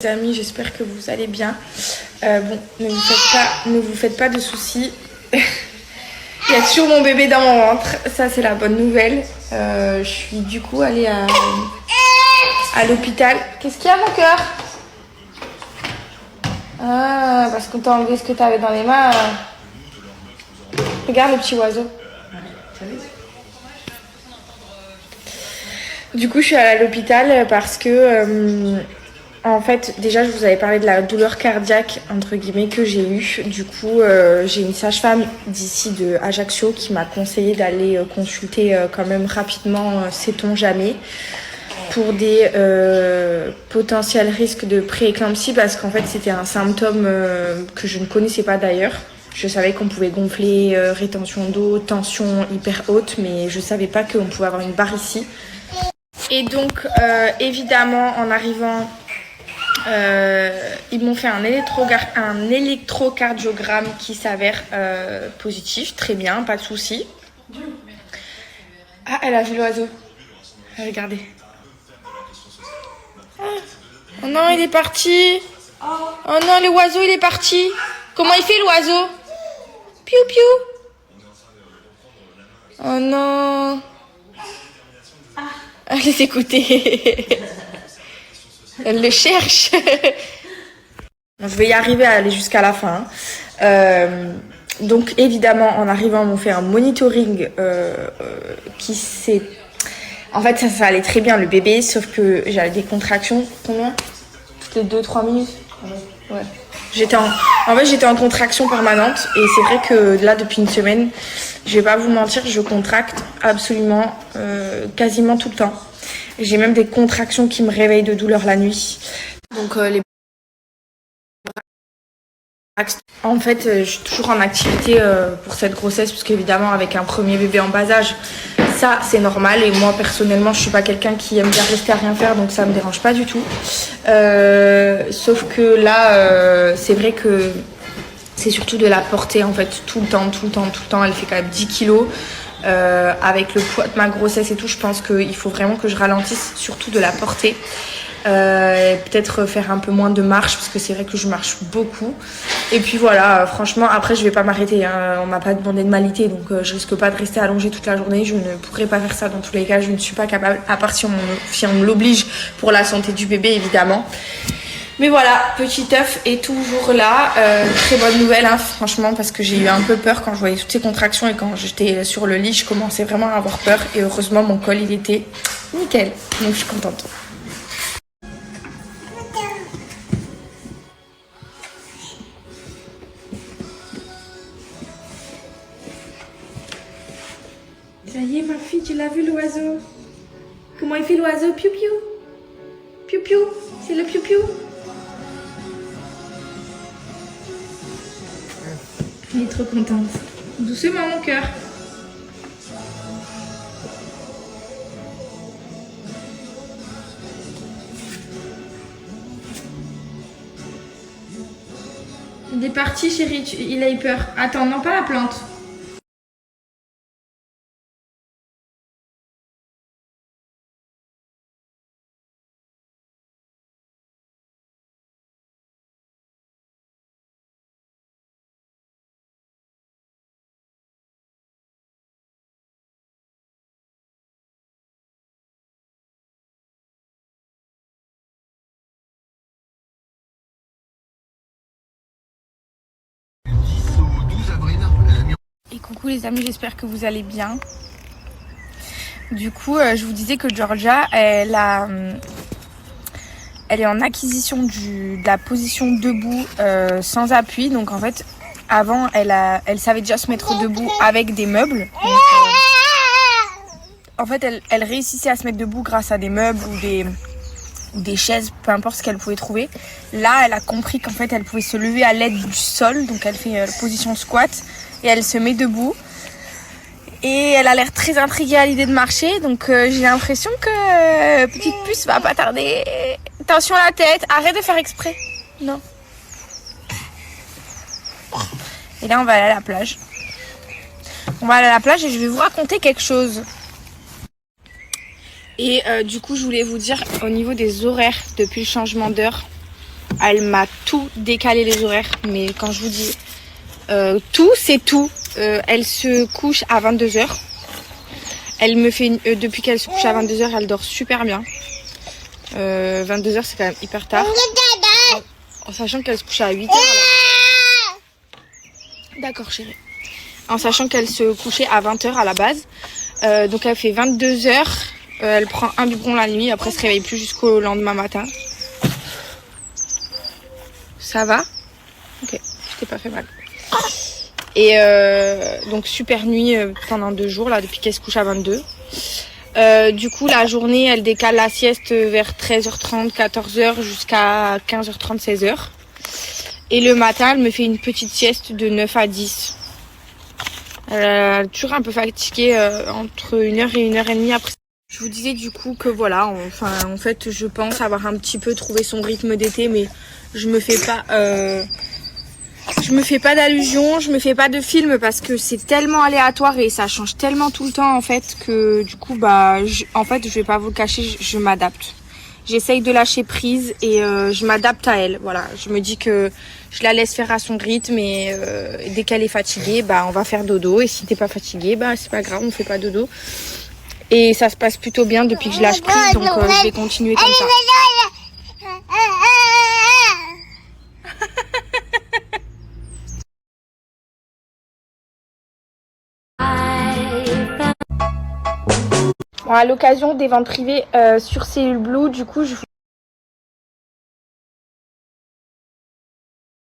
Les amis, j'espère que vous allez bien. Bon, ne vous faites pas de soucis. Il y a toujours mon bébé dans mon ventre. Ça, c'est la bonne nouvelle. Je suis du coup allée à l'hôpital. Qu'est-ce qu'il y a, mon cœur? Ah, parce qu'on t'a enlevé ce que t'avais dans les mains. Regarde le petit oiseau. Du coup, je suis allée à l'hôpital parce que... en fait, déjà, je vous avais parlé de la douleur cardiaque, entre guillemets, que j'ai eue. Du coup, j'ai une sage-femme d'ici de Ajaccio qui m'a conseillé d'aller consulter quand même rapidement, sait-on jamais, pour des potentiels risques de prééclampsie, parce qu'en fait, c'était un symptôme que je ne connaissais pas d'ailleurs. Je savais qu'on pouvait gonfler, rétention d'eau, tension hyper haute, mais je savais pas qu'on pouvait avoir une barre ici. Et donc, évidemment, en arrivant... ils m'ont fait un électrocardiogramme qui s'avère positif, très bien, pas de souci. Ah, elle a vu l'oiseau. Regardez. Oh non, il est parti. Oh non, l'oiseau, il est parti. Comment il fait l'oiseau? Piou piou. Oh non. Allez écouter. Elle le cherche. Je vais y arriver à aller jusqu'à la fin. Donc évidemment, en arrivant, on fait un monitoring qui s'est... En fait, ça allait très bien, le bébé, sauf que j'avais des contractions. Combien? Toutes les 2-3 minutes. Ouais. En fait, j'étais en contraction permanente. Et c'est vrai que là, depuis une semaine, je vais pas vous mentir, je contracte absolument, quasiment tout le temps. J'ai même des contractions qui me réveillent de douleur la nuit. Donc en fait, je suis toujours en activité pour cette grossesse, parce qu'évidemment, avec un premier bébé en bas âge, ça c'est normal. Et moi personnellement, je suis pas quelqu'un qui aime bien rester à rien faire, donc ça me dérange pas du tout. Sauf que là, c'est vrai que c'est surtout de la porter en fait tout le temps. Elle fait quand même 10 kilos. Avec le poids de ma grossesse et tout, je pense qu'il faut vraiment que je ralentisse, surtout de la portée. Peut-être faire un peu moins de marche, parce que c'est vrai que je marche beaucoup. Et puis voilà, franchement, après je vais pas m'arrêter, hein. On m'a pas demandé de m'allaiter, donc je risque pas de rester allongée toute la journée. Je ne pourrais pas faire ça dans tous les cas, je ne suis pas capable, à part si on me l'oblige pour la santé du bébé évidemment. Mais voilà, petit œuf est toujours là. Très bonne nouvelle, hein, franchement, parce que j'ai eu un peu peur quand je voyais toutes ces contractions et quand j'étais sur le lit, je commençais vraiment à avoir peur. Et heureusement, mon col, il était nickel. Donc, je suis contente. Ça y est, ma fille, tu l'as vu l'oiseau? Comment il fait l'oiseau? Piou piou. Piou piou. C'est le piou piou. Elle est trop contente. Doucement, mon cœur. Il est parti, chérie. Il a eu peur. Attends, non, pas la plante. Et coucou les amis, j'espère que vous allez bien. Du coup, je vous disais que Georgia, elle est en acquisition de la position debout sans appui. Donc en fait, avant, elle savait déjà se mettre debout avec des meubles. Donc, en fait, elle réussissait à se mettre debout grâce à des meubles ou des chaises, peu importe ce qu'elle pouvait trouver. Là, elle a compris qu'en fait, elle pouvait se lever à l'aide du sol. Donc elle fait position squat et elle se met debout. Et elle a l'air très intriguée à l'idée de marcher. Donc j'ai l'impression que petite puce va pas tarder. Attention à la tête, arrête de faire exprès. Non. Et là, on va aller à la plage. On va aller à la plage et je vais vous raconter quelque chose. Et du coup, je voulais vous dire au niveau des horaires depuis le changement d'heure. Elle m'a tout décalé les horaires, mais quand je vous dis tout, c'est tout. Elle se couche à 22h. Elle me fait depuis qu'elle se couche à 22h, elle dort super bien. 22h, c'est quand même hyper tard. En sachant qu'elle se couche à 8h. D'accord, chérie. En sachant qu'elle se couchait à 20h à la base. Donc elle fait 22h. Elle prend un biberon la nuit. Après, elle se réveille plus jusqu'au lendemain matin. Ça va? Ok, je t'ai pas fait mal. Et donc super nuit pendant 2 jours là depuis qu'elle se couche à 22. Du coup la journée elle décale la sieste vers 13h30, 14h jusqu'à 15h30, 16h. Et le matin elle me fait une petite sieste de 9 à 10. Elle est toujours un peu fatiguée entre 1h et 1h30 après. Je vous disais du coup que voilà, en fait je pense avoir un petit peu trouvé son rythme d'été, mais je me fais pas d'allusion, je me fais pas de film parce que c'est tellement aléatoire et ça change tellement tout le temps en fait que du coup je vais pas vous le cacher, je m'adapte. J'essaye de lâcher prise et je m'adapte à elle. Voilà, je me dis que je la laisse faire à son rythme et dès qu'elle est fatiguée, on va faire dodo, et si t'es pas fatiguée, c'est pas grave, on fait pas dodo. Et ça se passe plutôt bien depuis que je lâche prise, donc je vais continuer comme ça. Bon, à l'occasion des ventes privées sur Cellule Blue, du coup, je vous